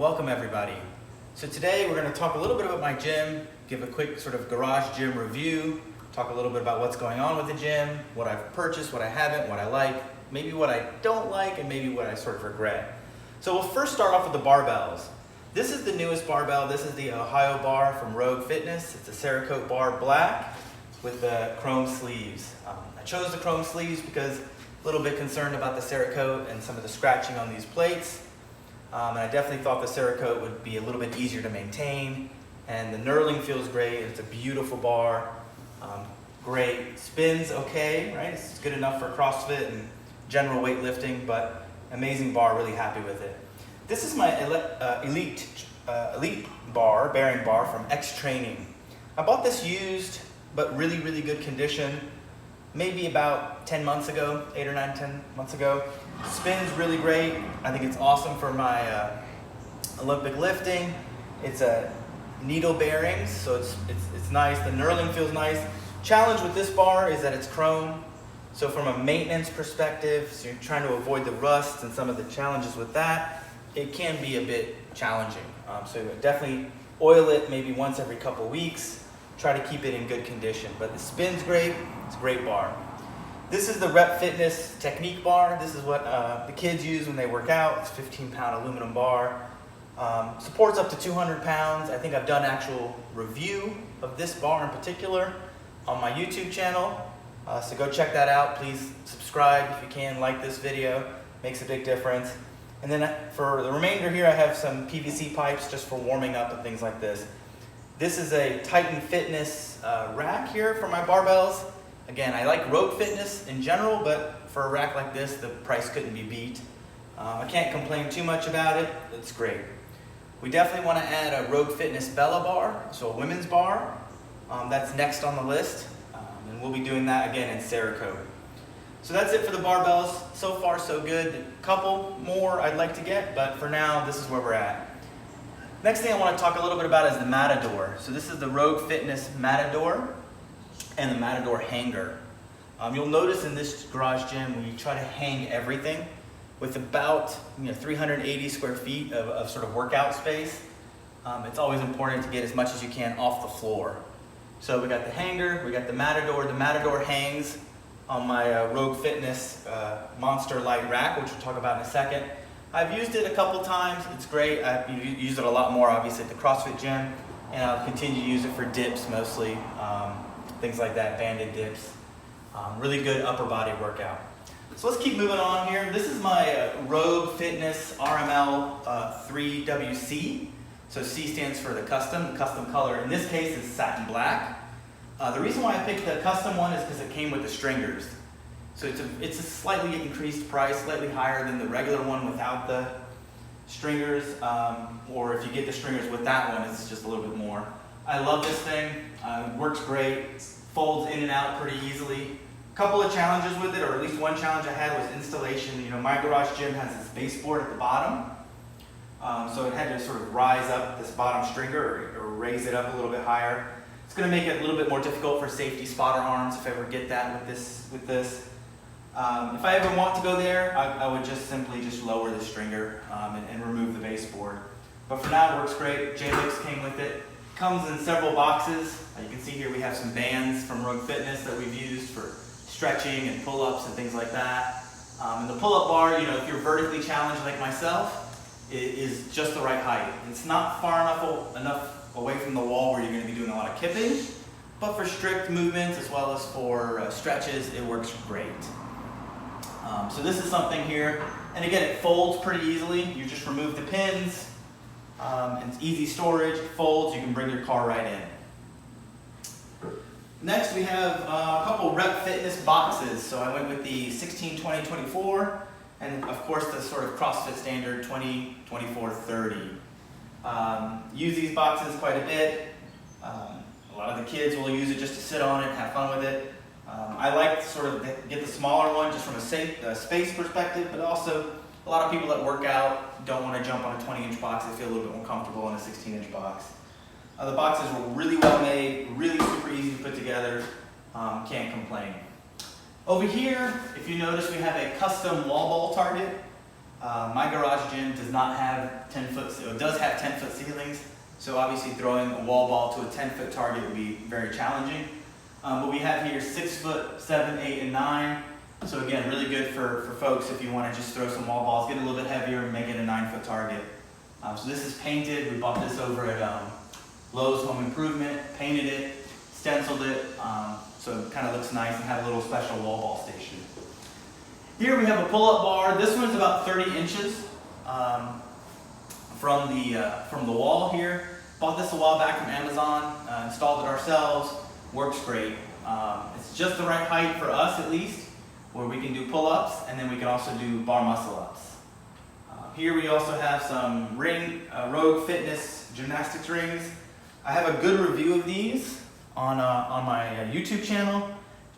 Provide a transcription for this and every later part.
Welcome everybody. So today we're going to talk a little bit about my gym, give a quick sort of garage gym review, talk a little bit about what's going on with the gym, what I've purchased, what I haven't, what I like, maybe what I don't like, and maybe what I sort of regret. So we'll first start off with the barbells. This is the newest barbell. This is the Ohio bar from Rogue Fitness. It's a Cerakote bar black with the chrome sleeves. I chose the chrome sleeves because a little bit concerned about the Cerakote and some of the scratching on these plates. And I definitely thought the Cerakote would be a little bit easier to maintain. And the knurling feels great. It's a beautiful bar. Great. Spins okay, right? It's good enough for CrossFit and general weightlifting, but amazing bar, really happy with it. This is my elite bar, bearing bar from X Training. I bought this used, but really good condition, maybe about 10 months ago, 8 or 9, 10 months ago. Spins really great. I think it's awesome for my Olympic lifting. It's a needle bearings, so it's nice. The knurling feels nice. Challenge with this bar is that it's chrome. So from a maintenance perspective, so you're trying to avoid the rust and some of the challenges with that, it can be a bit challenging. So definitely oil it maybe once every couple weeks. Try to keep it in good condition. But the spin's great. It's a great bar. This is the Rep Fitness Technique bar. This is what the kids use when they work out. It's a 15-pound aluminum bar. Supports up to 200 pounds. I think I've done actual review of this bar in particular on my YouTube channel. So go check that out. Please subscribe if you can, like this video. Makes a big difference. And then for the remainder here, I have some PVC pipes just for warming up and things like this. This is a Titan Fitness rack here for my barbells. Again, I like Rogue Fitness in general, but for a rack like this, the price couldn't be beat. I can't complain too much about it. It's great. We definitely want to add a Rogue Fitness Bella bar, so a women's bar. That's next on the list, and we'll be doing that again in Cerakote. So that's it for the barbells. So far, so good. A couple more I'd like to get, but for now, this is where we're at. Next thing I want to talk a little bit about is the Matador. So this is the Rogue Fitness Matador and the Matador hanger. You'll notice in this garage gym, we try to hang everything with about 380 square feet of sort of workout space. It's always important to get as much as you can off the floor. So we got the hanger, we got the Matador. The Matador hangs on my Rogue Fitness Monster Light rack, which we'll talk about in a second. I've used it a couple times. It's great. I've used it a lot more, obviously, at the CrossFit gym, and I'll continue to use it for dips mostly, things like that, banded dips. Really good upper body workout. So let's keep moving on here. This is my Rogue Fitness RML 3WC. So C stands for the custom color. In this case, is satin black. The reason why I picked the custom one is because it came with the stringers. So it's a slightly increased price, slightly higher than the regular one without the stringers. Or if you get the stringers with that one, it's just a little bit more. I love this thing. Works great. Folds in and out pretty easily. A couple of challenges with it, or at least one challenge I had was installation. My garage gym has this baseboard at the bottom. So it had to sort of rise up this bottom stringer or raise it up a little bit higher. It's going to make it a little bit more difficult for safety spotter arms if I ever get that with this. If I ever want to go there, I would just simply lower the stringer and remove the baseboard. But for now, it works great. J-Lix came with it. Comes in several boxes. You can see here we have some bands from Rogue Fitness that we've used for stretching and pull-ups and things like that. And the pull-up bar, if you're vertically challenged like myself, is just the right height. It's not far enough away from the wall where you're going to be doing a lot of kipping, but for strict movements as well as for stretches, it works great. So this is something here, and again, it folds pretty easily. You just remove the pins, and it's easy storage. It folds. You can bring your car right in. Next, we have a couple Rep Fitness boxes. So I went with the 16, 20, 24, and of course the sort of CrossFit standard 20, 24, 30. Use these boxes quite a bit. A lot of the kids will use it just to sit on it and have fun with it. I like to sort of get the smaller one just from a space perspective, but also a lot of people that work out don't want to jump on a 20-inch box. They feel a little bit more comfortable in a 16-inch box. The boxes were really well made, really super easy to put together. Can't complain. Over here, if you notice, we have a custom wall ball target. My garage gym does not have 10-foot, it does have 10-foot ceilings, so obviously throwing a wall ball to a 10-foot target would be very challenging. But we have here 6 foot, 7, 8, and 9. So again, really good for folks if you want to just throw some wall balls, get a little bit heavier, and make it a 9-foot target. So this is painted. We bought this over at Lowe's Home Improvement, painted it, stenciled it, so it kind of looks nice and have a little special wall ball station. Here we have a pull-up bar. This one's about 30 inches from the wall here. Bought this a while back from Amazon, installed it ourselves, works great. It's just the right height for us at least, where we can do pull-ups and then we can also do bar muscle-ups. Here we also have some Rogue Fitness gymnastics rings. I have a good review of these on my YouTube channel.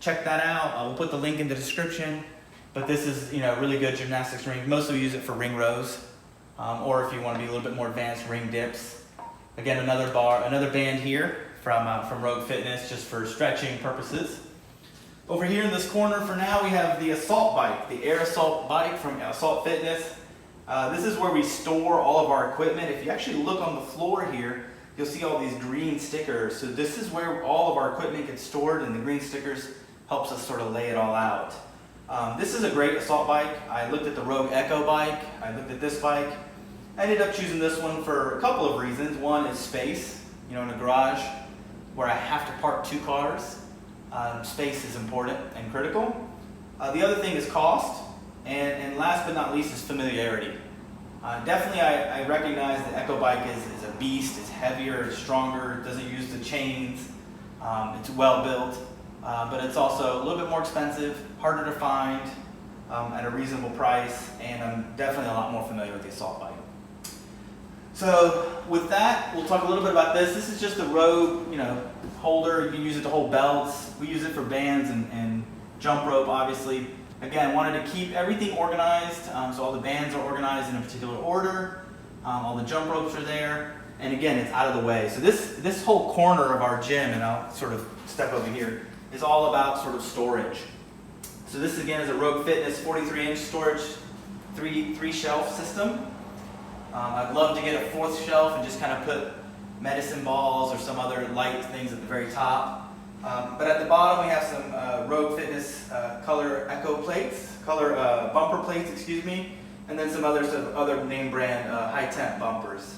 Check that out. I will put the link in the description. But this is, really good gymnastics ring. Mostly use it for ring rows, or if you want to be a little bit more advanced, ring dips. Again, another band here from Rogue Fitness, just for stretching purposes. Over here in this corner, for now, we have the assault bike, the air assault bike from Assault Fitness. This is where we store all of our equipment. If you actually look on the floor here, you'll see all these green stickers. So this is where all of our equipment gets stored, and the green stickers helps us sort of lay it all out. This is a great assault bike. I looked at the Rogue Echo bike. I looked at this bike. I ended up choosing this one for a couple of reasons. One is space. In a garage where I have to park 2 cars, space is important and critical. The other thing is cost. And last but not least is familiarity. Definitely I recognize the Echo bike is a beast. It's heavier, it's stronger, it doesn't use the chains, it's well built. But it's also a little bit more expensive, harder to find at a reasonable price, and I'm definitely a lot more familiar with the assault bike. So with that, we'll talk a little bit about this. This is just a Rogue, holder. You can use it to hold belts. We use it for bands and jump rope, obviously. Again, wanted to keep everything organized, so all the bands are organized in a particular order. All the jump ropes are there, and again, it's out of the way. So this whole corner of our gym, and I'll sort of step over here, is all about sort of storage. So this again is a Rogue Fitness 43-inch storage, three shelf system. I'd love to get a 4th shelf and just kind of put medicine balls or some other light things at the very top. But at the bottom we have some Rogue Fitness color echo plates, bumper plates, and then some other name brand high temp bumpers.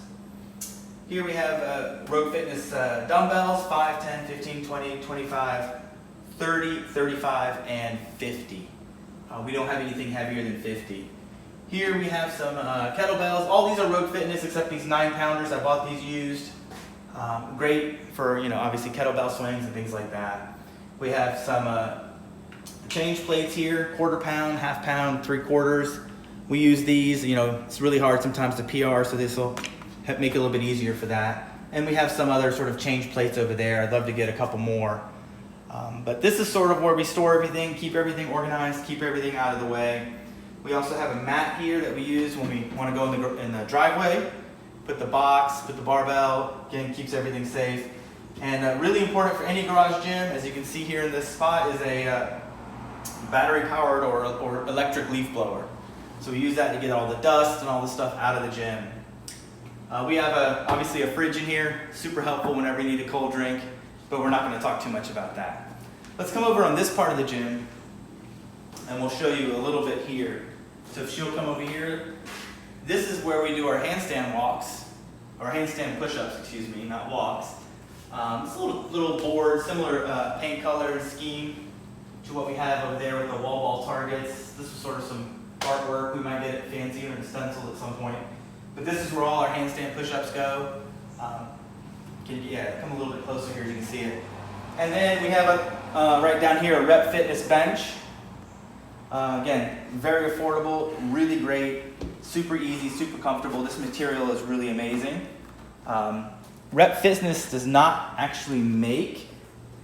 Here we have Rogue Fitness dumbbells, 5, 10, 15, 20, 25, 30, 35, and 50. We don't have anything heavier than 50. Here we have some kettlebells. All these are Rogue Fitness except these 9-pounders. I bought these used. Great for, obviously kettlebell swings and things like that. We have some change plates here, 1/4 pound, 1/2 pound, 3/4. We use these, it's really hard sometimes to PR, so this will make it a little bit easier for that. And we have some other sort of change plates over there. I'd love to get a couple more. But this is sort of where we store everything, keep everything organized, keep everything out of the way. We also have a mat here that we use when we want to go in the driveway. Put the box, put the barbell, again, keeps everything safe. And really important for any garage gym, as you can see here in this spot, is a battery-powered or electric leaf blower. So we use that to get all the dust and all the stuff out of the gym. We have obviously a fridge in here, super helpful whenever you need a cold drink, but we're not going to talk too much about that. Let's come over on this part of the gym, and we'll show you a little bit here. So if she'll come over here, this is where we do our handstand walks, or handstand push-ups, not walks. It's a little board, similar paint color and scheme to what we have over there with the wall ball targets. This is sort of some artwork. We might get it fancy or a stencil at some point. But this is where all our handstand push-ups go. Come a little bit closer here, you can see it. And then we have right down here a Rep Fitness bench. Again, very affordable, really great, super easy, super comfortable. This material is really amazing. Rep Fitness does not actually make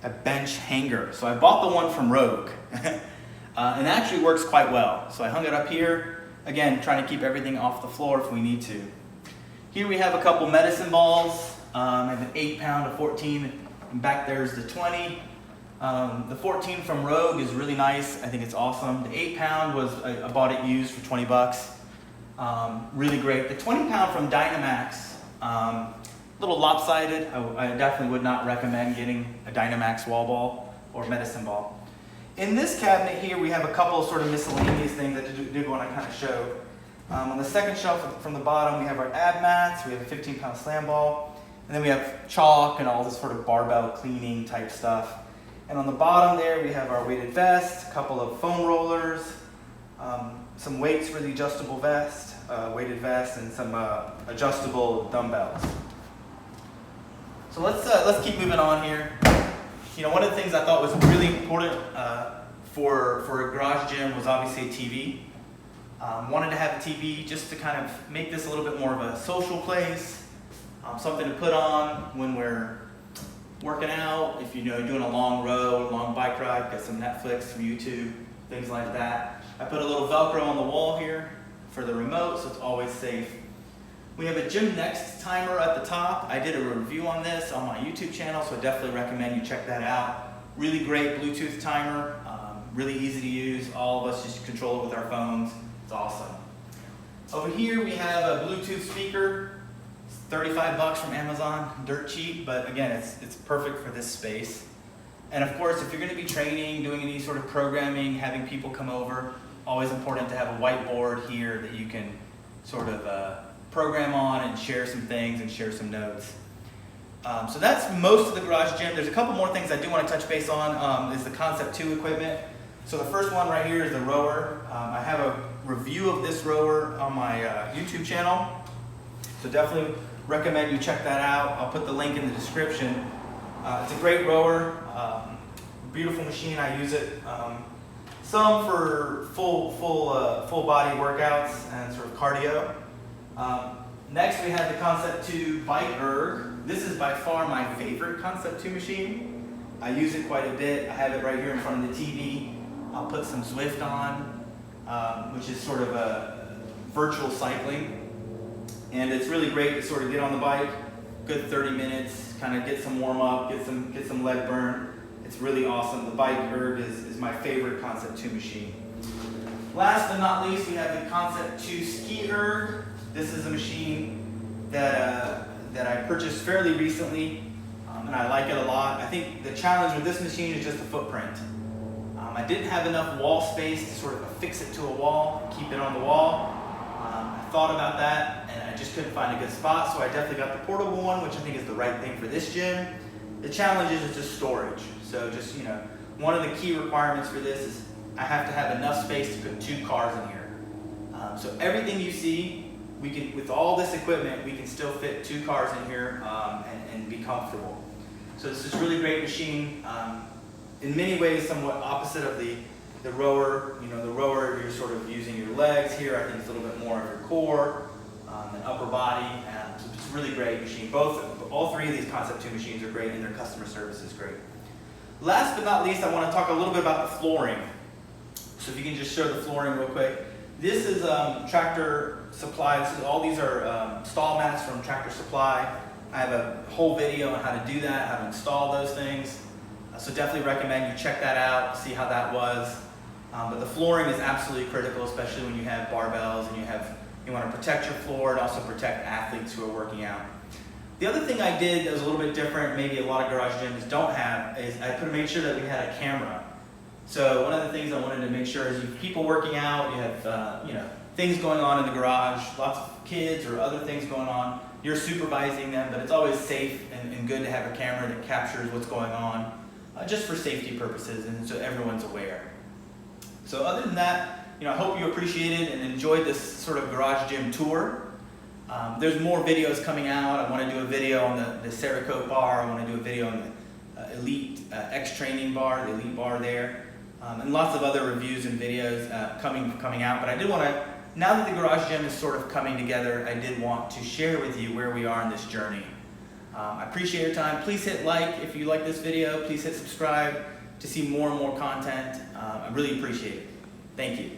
a bench hanger. So I bought the one from Rogue. And it actually works quite well. So I hung it up here. Again, trying to keep everything off the floor if we need to. Here we have a couple medicine balls. I have an 8-pound, a 14, and back there's the 20. The 14 from Rogue is really nice. I think it's awesome. The 8-pound was, I bought it used for 20 bucks. Really great. The 20-pound from Dynamax, a little lopsided. I definitely would not recommend getting a Dynamax wall ball or medicine ball. In this cabinet here, we have a couple of sort of miscellaneous things that I did want to kind of show. On the second shelf from the bottom, we have our ab mats, we have a 15-pound slam ball, and then we have chalk and all this sort of barbell cleaning type stuff. And on the bottom there, we have our weighted vest, a couple of foam rollers, some weights for the adjustable vest, weighted vest, and some adjustable dumbbells. So let's keep moving on here. You know, one of the things I thought was really important for a garage gym was obviously a TV. Wanted to have a TV just to kind of make this a little bit more of a social place, something to put on when we're working out, if you're doing a long row, a long bike ride, get some Netflix, some YouTube, things like that. I put a little Velcro on the wall here for the remote, so it's always safe. We have a Gym Next timer at the top. I did a review on this on my YouTube channel, so I definitely recommend you check that out. Really great Bluetooth timer, really easy to use. All of us just control it with our phones. It's awesome. Over here we have a Bluetooth speaker. It's 35 bucks from Amazon, dirt cheap, but again, it's perfect for this space. And of course, if you're going to be training, doing any sort of programming, having people come over, always important to have a whiteboard here that you can sort of program on and share some things and share some notes. So that's most of the garage gym. There's a couple more things I do want to touch base on, is the Concept 2 equipment. So the first one right here is the rower. I have a review of this rower on my YouTube channel, so definitely recommend you check that out. I'll put the link in the description. It's a great rower, beautiful machine. I use it some for full body workouts and sort of cardio. Next we have the Concept 2 Bike Erg. This is by far my favorite Concept 2 machine. I use it quite a bit. I have it right here in front of the TV. I'll put some Zwift on, which is sort of a virtual cycling. And it's really great to sort of get on the bike, good 30 minutes, kind of get some warm up, get some leg burn. It's really awesome. The Bike Erg is my favorite Concept 2 machine. Last but not least, we have the Concept 2 Ski Erg. This is a machine that I purchased fairly recently, and I like it a lot. I think the challenge with this machine is just the footprint. I didn't have enough wall space to sort of affix it to a wall, keep it on the wall. I thought about that, and I just couldn't find a good spot, so I definitely got the portable one, which I think is the right thing for this gym. The challenge is just storage. So just, one of the key requirements for this is I have to have enough space to put 2 cars in here. So everything you see, with all this equipment, we can still fit 2 cars in here and be comfortable. So this is a really great machine. In many ways, somewhat opposite of the rower. The rower, you're sort of using your legs. Here, I think it's a little bit more of your core and upper body. So it's a really great machine. All 3 of these Concept 2 machines are great, and their customer service is great. Last but not least, I want to talk a little bit about the flooring. So if you can just show the flooring real quick. This is Tractor Supply. All these are stall mats from Tractor Supply. I have a whole video on how to do that, how to install those things. So definitely recommend you check that out, see how that was. But the flooring is absolutely critical, especially when you have barbells and you want to protect your floor and also protect athletes who are working out. The other thing I did that was a little bit different, maybe a lot of garage gyms don't have, is I made sure that we had a camera. So one of the things I wanted to make sure is you have people working out, you have things going on in the garage, lots of kids or other things going on. You're supervising them, but it's always safe and good to have a camera that captures what's going on. Just for safety purposes and so everyone's aware. So other than that, I hope you appreciated and enjoyed this sort of garage gym tour. There's more videos coming out. I want to do a video on the Cerakote bar. I want to do a video on the Elite X Training bar, the Elite bar there. And lots of other reviews and videos coming out. But I did want to, now that the garage gym is sort of coming together, I did want to share with you where we are in this journey. I appreciate your time. Please hit like if you like this video. Please hit subscribe to see more and more content. I really appreciate it. Thank you.